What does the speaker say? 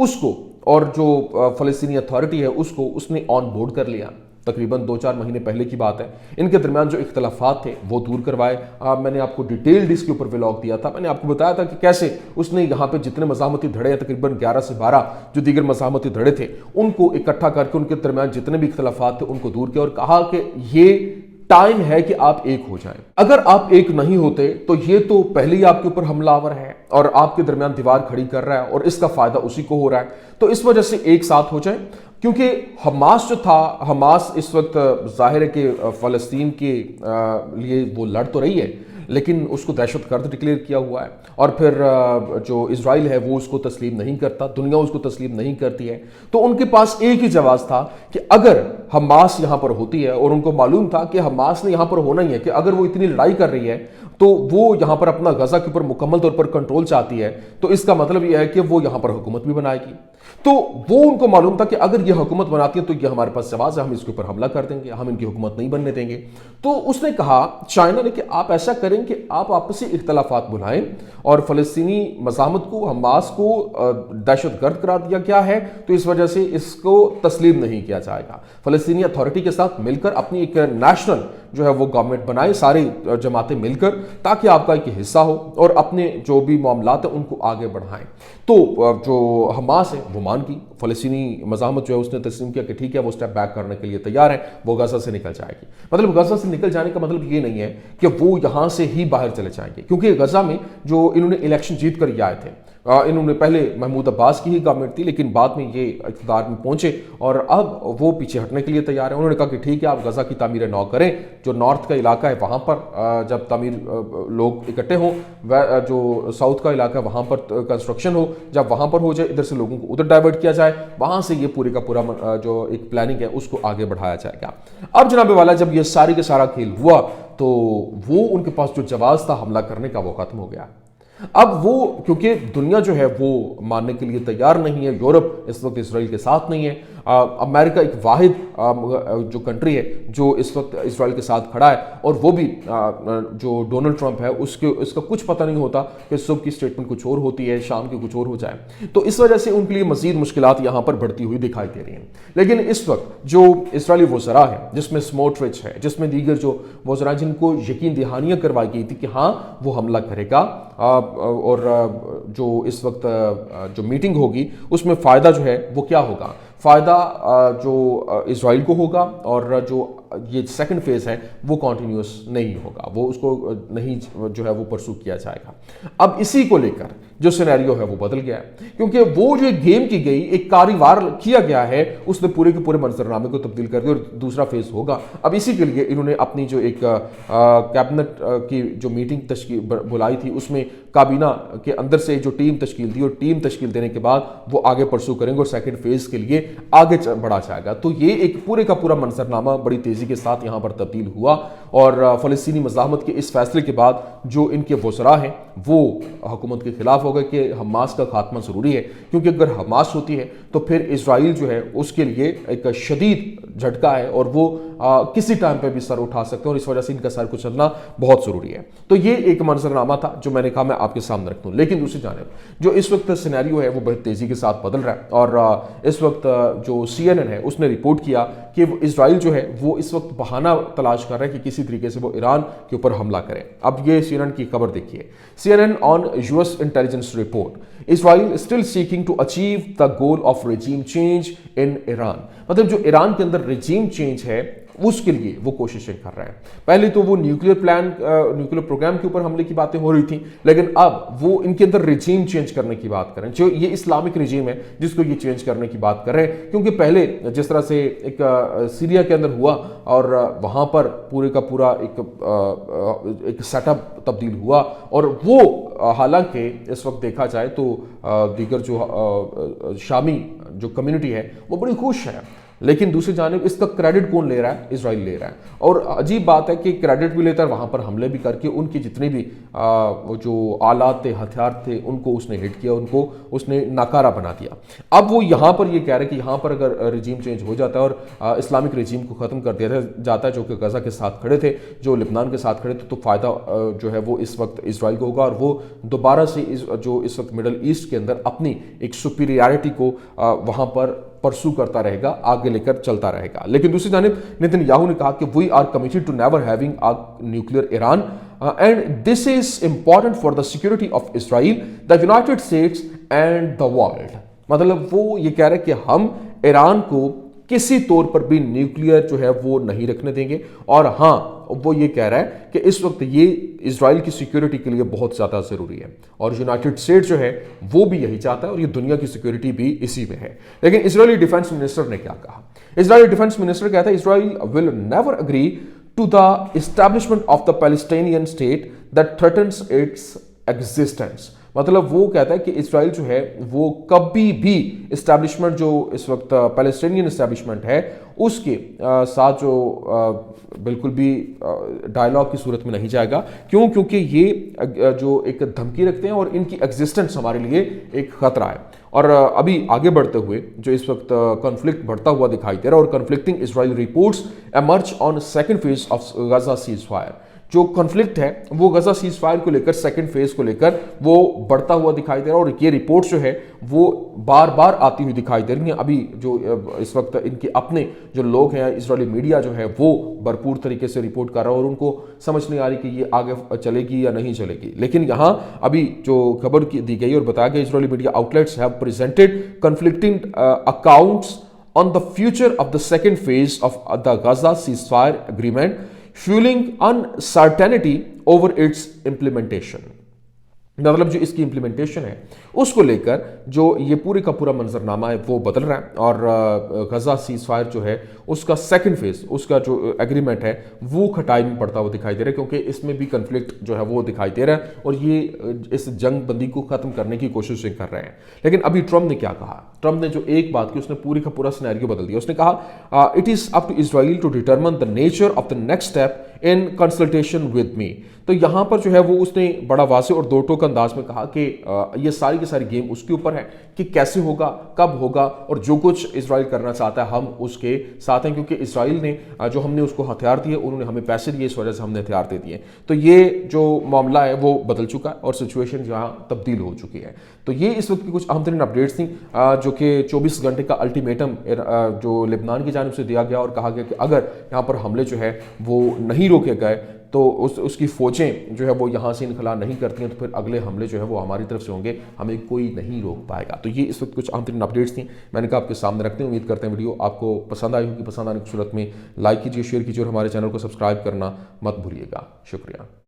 اس کو اور جو فلسطینی اتھارٹی ہے اس نے آن بورڈ کر لیا. تقریباً 2-4 مہینے پہلے کی بات ہے. ان کے درمیان جو اختلافات تھے وہ دور کروائے. میں نے آپ کو ڈیٹیلڈ اس کے اوپر ولاگ دیا تھا. میں نے آپ کو بتایا تھا کہ کیسے اس نے یہاں پہ جتنے مزاحمتی دھڑے ہیں تقریباً 11 سے 12 جو دیگر مزاحمتی دھڑے تھے ان کو اکٹھا کر کے ان کے درمیان جتنے بھی اختلافات تھے ان کو دور کیا اور کہا کہ یہ ٹائم ہے کہ آپ ایک ہو جائیں. اگر آپ ایک نہیں ہوتے تو یہ تو پہلے ہی آپ کے اوپر حملہ آور ہے اور آپ کے درمیان دیوار کھڑی کر رہا ہے اور اس کا فائدہ اسی کو ہو رہا ہے. تو اس وجہ سے ایک ساتھ ہو جائیں. کیونکہ حماس جو تھا، حماس اس وقت ظاہر ہے کہ فلسطین کے لیے وہ لڑ تو رہی ہے لیکن اس کو دہشت گرد ڈکلیئر کیا ہوا ہے. اور پھر جو اسرائیل ہے وہ اس کو تسلیم نہیں کرتا، دنیا اس کو تسلیم نہیں کرتی ہے. تو ان کے پاس ایک ہی جواز تھا کہ اگر حماس یہاں پر ہوتی ہے، اور ان کو معلوم تھا کہ حماس نے یہاں پر ہونا ہی ہے، کہ اگر وہ اتنی لڑائی کر رہی ہے تو وہ یہاں پر اپنا غزہ کے اوپر مکمل طور پر کنٹرول چاہتی ہے، تو اس کا مطلب یہ ہے کہ وہ یہاں پر حکومت بھی بنائے گی. تو وہ ان کو معلوم تھا کہ اگر یہ حکومت بناتی ہے تو یہ ہمارے پاس جواز ہے، ہم اس کے اوپر حملہ کر دیں گے، ہم ان کی حکومت نہیں بننے دیں گے. تو اس نے کہا چائنا نے کہ آپ ایسا کریں کہ آپ آپسی اختلافات بلائیں اور فلسطینی مزاحمت کو، حماس کو دہشت گرد قرار دیا گیا ہے تو اس وجہ سے اس کو تسلیم نہیں کیا جائے گا. فلسطینی اتھارٹی کے ساتھ مل کر اپنی ایک نیشنل جو ہے وہ گورنمنٹ بنائے، ساری جماعتیں مل کر، تاکہ آپ کا ایک حصہ ہو اور اپنے جو بھی معاملات ہیں ان کو آگے بڑھائیں. تو جو حماس ہے وہ مان کی، فلسطینی مزاحمت جو ہے اس نے تسلیم کیا کہ ٹھیک ہے وہ اسٹیپ بیک کرنے کے لیے تیار ہے، وہ غزہ سے نکل جائے گی. مطلب غزہ سے نکل جانے کا مطلب یہ نہیں ہے کہ وہ یہاں سے ہی باہر چلے جائیں گے، کیونکہ غزہ میں جو انہوں نے الیکشن جیت کر یہ آئے تھے، انہوں نے پہلے محمود عباس کی ہی گورنمنٹ تھی لیکن بعد میں یہ اقتدار میں پہنچے اور اب وہ پیچھے ہٹنے کے لیے تیار ہیں. انہوں نے کہا کہ ٹھیک ہے آپ غزہ کی تعمیر نو کریں، جو نارتھ کا علاقہ ہے وہاں پر جب تعمیر لوگ اکٹھے ہوں، جو ساؤتھ کا علاقہ ہے وہاں پر کنسٹرکشن ہو، جب وہاں پر ہو جائے ادھر سے لوگوں کو ادھر ڈائیورٹ کیا جائے، وہاں سے یہ پورے کا پورا جو ایک پلاننگ ہے اس کو آگے بڑھایا جائے گا. اب جناب والا جب یہ ساری کا سارا کھیل ہوا تو وہ ان کے پاس جو جواز تھا حملہ کرنے کا وہ ختم ہو گیا. اب وہ کیونکہ دنیا جو ہے وہ ماننے کے لیے تیار نہیں ہے، یورپ اس وقت اسرائیل کے ساتھ نہیں ہے، امریکہ ایک واحد جو کنٹری ہے جو اس وقت اسرائیل کے ساتھ کھڑا ہے، اور وہ بھی جو ڈونلڈ ٹرمپ ہے اس کا کچھ پتہ نہیں ہوتا کہ صبح کی سٹیٹمنٹ کچھ اور ہوتی ہے، شام کی کچھ اور ہو جائے. تو اس وجہ سے ان کے لیے مزید مشکلات یہاں پر بڑھتی ہوئی دکھائی دے رہی ہیں. لیکن اس وقت جو اسرائیلی وزراء ہے، جس میں سموٹرچ ہے، جس میں دیگر جو وزراء جن کو یقین دہانیاں کروائی گئی تھی کہ ہاں وہ حملہ کرے گا، اور جو اس وقت جو میٹنگ ہوگی اس میں فائدہ جو ہے وہ کیا ہوگا، فائدہ جو اسرائیل کو ہوگا، اور جو یہ سیکنڈ فیز ہے وہ کنٹینیوس نہیں ہوگا، وہ اس کو نہیں جو ہے وہ پرسو کیا جائے گا. اب اسی کو لے کر جو سینیریو ہے وہ بدل گیا ہے، کیونکہ وہ جو گیم کی گئی، ایک کاروار کیا گیا ہے، اس نے پورے کے پورے منظرنامے کو تبدیل کر دیا اور دوسرا فیز ہوگا. اب اسی کے لیے انہوں نے اپنی جو ایک کیبنٹ کی جو میٹنگ تشکیل بلائی تھی اس میں کابینہ کے اندر سے جو ٹیم تشکیل دی، اور ٹیم تشکیل دینے کے بعد وہ آگے پرسو کریں گے اور سیکنڈ فیز کے لیے آگے بڑھا جائے گا. تو یہ ایک پورے کا پورا منظرنامہ بڑی تیزی کے ساتھ یہاں پر تبدیل ہوا، اور فلسطینی مزاحمت کے اس فیصلے کے بعد جو ان کے وزراء ہیں وہ حکومت کے خلاف ہو گئے کہ حماس کا خاتمہ ضروری ہے، کیونکہ اگر حماس ہوتی ہے تو پھر اسرائیل جو ہے اس کے لیے ایک شدید جھٹکا ہے اور وہ کسی ٹائم پہ بھی سر اٹھا سکتے ہیں، اور اس وجہ سے ان کا سر کچلنا بہت ضروری ہے. تو یہ ایک منظرنامہ تھا جو میں نے کہا میں آپ کے سامنے رکھ دوں. لیکن دوسری جانب جو اس وقت سینیریو ہے وہ بہت تیزی کے ساتھ بدل رہا ہے، اور اس وقت جو CNN ہے اس نے رپورٹ کیا کہ اسرائیل جو ہے وہ اس وقت بہانہ تلاش کر رہا ہے کہ کسی طریقے سے وہ ایران کے اوپر حملہ کرے. اب یہ CNN کی خبر دیکھیے، CNN on US intelligence report, Israel still seeking to achieve the goal of regime change in Iran. مطلب جو ایران کے اندر رجیم چینج ہے اس کے لیے وہ کوششیں کر رہے ہیں. پہلے تو وہ نیوکلیر پروگرام کے اوپر حملے کی باتیں ہو رہی تھیں، لیکن اب وہ ان کے اندر رجیم چینج کرنے کی بات کر رہے ہیں، جو یہ اسلامک رجیم ہے جس کو یہ چینج کرنے کی بات کر رہے ہیں. کیونکہ پہلے جس طرح سے ایک سیریا کے اندر ہوا اور وہاں پر پورے کا پورا ایک سیٹ اپ تبدیل ہوا، اور وہ حالانکہ اس وقت دیکھا جائے تو دیگر جو شامی جو کمیونٹی ہے وہ بڑی خوش ہے، لیکن دوسری جانب اس کا کریڈٹ کون لے رہا ہے؟ اسرائیل لے رہا ہے. اور عجیب بات ہے کہ کریڈٹ بھی لیتا ہے، وہاں پر حملے بھی کر کے ان کی جتنے بھی جو آلات تھے، ہتھیار تھے، ان کو اس نے ہٹ کیا، ان کو اس نے ناکارہ بنا دیا. اب وہ یہاں پر یہ کہہ رہے ہیں کہ یہاں پر اگر رجیم چینج ہو جاتا ہے اور اسلامک رجیم کو ختم کر دیا جاتا ہے جو کہ غزہ کے ساتھ کھڑے تھے، جو لبنان کے ساتھ کھڑے تھے، تو فائدہ جو ہے وہ اس وقت اسرائیل کو ہوگا، اور وہ دوبارہ سے جو اس وقت مڈل ایسٹ کے اندر اپنی ایک سپیریارٹی کو وہاں پر پرسو کرتا رہے گا، آگے لے کر چلتا رہے گا. لیکن دوسری جانب نیتن یاہو نے کہا کہ we are committed to never having a nuclear Iran and this is important for the security of Israel, the United States and the world. مطلب وہ یہ کہہ رہے کہ ہم ایران کو کسی طور پر بھی نیوکلیئر جو ہے وہ نہیں رکھنے دیں گے، اور ہاں وہ یہ کہہ رہا ہے کہ اس وقت یہ اسرائیل کی سیکیورٹی کے لیے بہت زیادہ ضروری ہے، اور یونائٹڈ اسٹیٹس جو ہے وہ بھی یہی چاہتا ہے، اور یہ دنیا کی سیکیورٹی بھی اسی میں ہے. لیکن اسرائیلی ڈیفنس منسٹر نے کیا کہا؟ اسرائیلی ڈیفنس منسٹر کہتا ہے Israel will never agree to the establishment of the Palestinian state that threatens its existence. مطلب وہ کہتا ہے کہ اسرائیل جو ہے وہ کبھی بھی اسٹیبلشمنٹ جو اس وقت پیلسٹینین اسٹیبلشمنٹ ہے اس کے ساتھ جو بالکل بھی ڈائلاگ کی صورت میں نہیں جائے گا. کیوں؟ کیونکہ یہ جو ایک دھمکی رکھتے ہیں اور ان کی ایگزسٹنس ہمارے لیے ایک خطرہ ہے. اور ابھی آگے بڑھتے ہوئے جو اس وقت کنفلکٹ بڑھتا ہوا دکھائی دے رہا ہے، اور conflicting Israel reports emerge on second phase of Gaza cease fire. جو کنفلکٹ ہے وہ غزہ سیز فائر کو لے کر، سیکنڈ فیز کو لے کر وہ بڑھتا ہوا دکھائی دے رہا ہے، اور یہ رپورٹس جو ہے وہ بار بار آتی ہوئی دکھائی دے رہی ہیں. ابھی جو اس وقت ان کے اپنے جو لوگ ہیں، اسرائیلی میڈیا جو ہے وہ بھرپور طریقے سے رپورٹ کر رہا ہے، اور ان کو سمجھ نہیں آ رہی کہ یہ آگے چلے گی یا نہیں چلے گی. لیکن یہاں ابھی جو خبر دی گئی اور بتایا گیا، Israeli media outlets have presented conflicting accounts on the future of the second phase of the Gaza ceasefire agreement, fueling uncertainty over its implementation. مطلب جو اس کی امپلیمنٹیشن ہے اس کو لے کر جو یہ پورے کا پورا منظرنامہ ہے وہ بدل رہا ہے، اور غزہ سیز فائر جو ہے اس کا سیکنڈ فیز، اس کا جو ایگریمنٹ ہے وہ کھٹائی میں پڑتا ہوا دکھائی دے رہا ہے، کیونکہ اس میں بھی کنفلکٹ جو ہے وہ دکھائی دے رہا ہے، اور یہ اس جنگ بندی کو ختم کرنے کی کوششیں کر رہے ہیں. لیکن ابھی ٹرمپ نے کیا کہا؟ ٹرمپ نے جو ایک بات کی، اس نے پوری کا پورا سینیریو بدل دیا. اس نے کہا it is up to Israel to determine the nature of the next step in consultation with me. تو یہاں پر جو ہے وہ اس نے بڑا واضح اور دو ٹوک انداز میں کہا کہ یہ ساری کی ساری گیم اس کے اوپر ہے کہ کیسے ہوگا، کب ہوگا، اور جو کچھ اسرائیل کرنا چاہتا ہے ہم اس کے ساتھ ہیں، کیونکہ اسرائیل نے جو ہم نے اس کو ہتھیار دیے، انہوں نے ہمیں پیسے دیے، اس وجہ سے ہم نے ہتھیار دے دیے. تو یہ جو معاملہ ہے وہ بدل چکا ہے، اور سچویشن یہاں تبدیل ہو چکی ہے. تو یہ اس وقت کی کچھ اہم ترین اپڈیٹس تھیں، جو کہ 24 گھنٹے کا الٹیمیٹم جو لبنان کی جانب سے دیا گیا، اور کہا گیا کہ اگر یہاں پر حملے جو ہے وہ نہیں روکے گئے تو اس کی فوجیں جو ہے وہ یہاں سے انخلا نہیں کرتی ہیں، تو پھر اگلے حملے جو ہے وہ ہماری طرف سے ہوں گے، ہمیں کوئی نہیں روک پائے گا. تو یہ اس وقت کچھ اہم ترین اپڈیٹس تھیں، میں نے کہا آپ کے سامنے رکھتے ہیں. امید کرتے ہیں ویڈیو آپ کو پسند آئی ہوگی. پسند آنے کی صورت میں لائک کیجیے، شیئر کیجیے، اور ہمارے چینل کو سبسکرائب کرنا مت بھولیے گا. شکریہ.